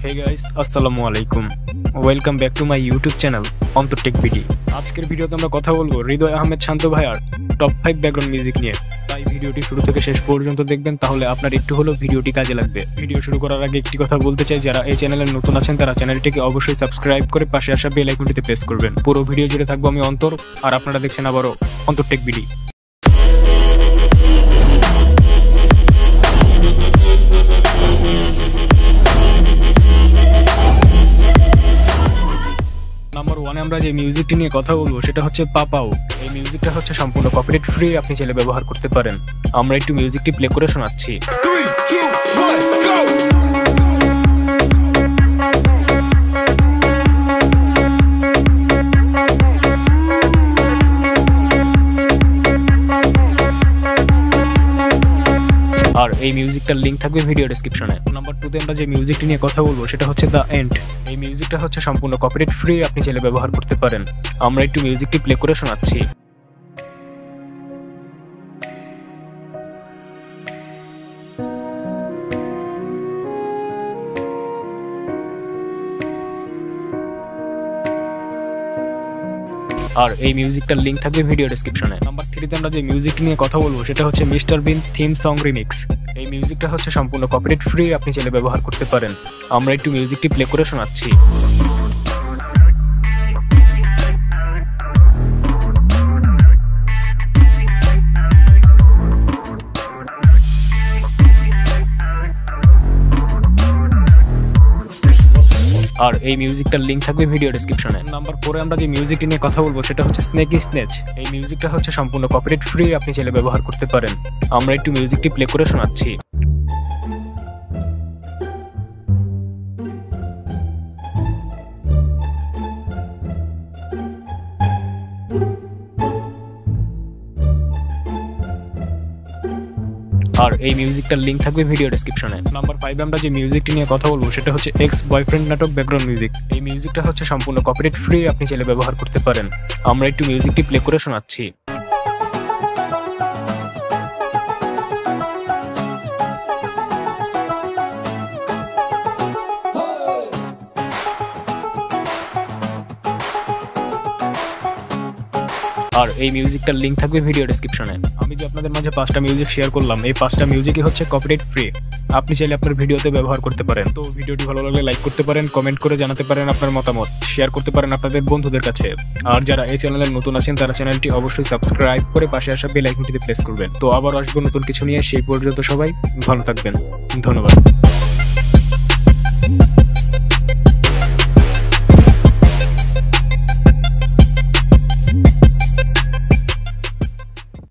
Hey guys, আসসালামু আলাইকুম। Welcome back to my YouTube channel অন্তর টেক ভিডি। আজকের ভিডিওতে আমরা কথা বলবো হৃদয় আহমেদ শান্ত ভাইয়ার টপ 5 ব্যাকগ্রাউন্ড মিউজিক নিয়ে। তাই ভিডিওটি শুরু থেকে শেষ পর্যন্ত দেখবেন, তাহলে আপনার একটু হলেও ভিডিওটি কাজে লাগবে। ভিডিও শুরু করার আগে একটি কথা বলতে চাই, যারা এই চ্যানেলে নতুন আছেন তারা চ্যানেলটিকে অবশ্যই সাবস্ক্রাইব করে পাশে আসা বেল আইকনটিতে প্রেস করবেন। পুরো ভিডিও জুড়ে থাকবো আমি অন্তর, আর আপনারা দেখছেন আবারও অন্তর টেক ভিডি। নাম্বার 1 আমরা যে মিউজিকটি নিয়ে কথা বলবো সেটা হচ্ছে পাপাও। এই মিউজিকটা হচ্ছে সম্পূর্ণ কপিরাইট ফ্রি, আপনি চাইলে ব্যবহার করতে পারেন। আমরা একটু মিউজিকটি প্লে করে শোনাচ্ছি। 3, 2, 1, go! আর এই মিউজিকটার লিংক থাকবে ভিডিও ডেসক্রিপশনে। নাম্বার 2 তে আমরা যে মিউজিকটি নিয়ে কথা বলবো সেটা হচ্ছে দ্য এন্ড। এই মিউজিকটা হচ্ছে সম্পূর্ণ কপিরাইট ফ্রি, আপনি চাইলে ব্যবহার করতে পারেন। আমরা একটু মিউজিকটি প্লে করে শোনাচ্ছি। আর এই মিউজিকটার লিংক থাকবে ভিডিও ডেসক্রিপশনে। নাম্বার 3 তে আমরা যে মিউজিকটি নিয়ে কথা বলবো সেটা হচ্ছে মিস্টার বিন থিম সং রিমিক্স। এই মিউজিকটা হচ্ছে সম্পূর্ণ কপিরাইট ফ্রি, আপনি চাইলে ব্যবহার করতে পারেন। আমরা একটু মিউজিকটি প্লে করে শোনাচ্ছি। আর এই মিউজিকটার লিংক থাকবে ভিডিও ডেসক্রিপশনে। নাম্বার 4 আমরা যে মিউজিকটি নিয়ে কথা বলবো সেটা হচ্ছে স্নেকি স্নেচ। এই মিউজিকটা হচ্ছে সম্পূর্ণ কপিরাইট ফ্রি, আপনি চাইলে ব্যবহার করতে পারেন। আমরা একটু মিউজিকটি প্লে করে শোনাচ্ছি। আর এই মিউজিকটার লিংক থাকবে ভিডিও ডেসক্রিপশনে। নাম্বার 5 আমরা যে মিউজিকটি নিয়ে কথা বলবো সেটা হচ্ছে এক্স বয়ফ্রেন্ড নাটক ব্যাকগ্রাউন্ড মিউজিক। এই মিউজিকটা হচ্ছে সম্পূর্ণ কপিরাইট ফ্রি, আপনি চাইলে ব্যবহার করতে পারেন। আমরা একটু মিউজিকটি প্লে করে শোনাচ্ছি। আর এই মিউজিকটার লিংক থাকবে ভিডিও ডেসক্রিপশনে। আমি যে আপনাদের মাঝে 5টা মিউজিক শেয়ার করলাম, এই 5টা মিউজিকই হচ্ছে কপিরাইট ফ্রি, আপনি চাইলে আপনার ভিডিওতে ব্যবহার করতে পারেন। তো ভিডিওটি ভালো লাগলে লাইক করতে পারেন, কমেন্ট করে জানাতে পারেন আপনার মতামত, শেয়ার করতে পারেন আপনাদের বন্ধুদের কাছে। আর যারা এই চ্যানেলে নতুন আছেন তারা চ্যানেলটি অবশ্যই সাবস্ক্রাইব করে পাশে আসা বেল আইকনটিতে প্রেস করবেন। তো আবার আসবো নতুন কিছু নিয়ে, সেই পর্যন্ত সবাই ভালো থাকবেন। ধন্যবাদ।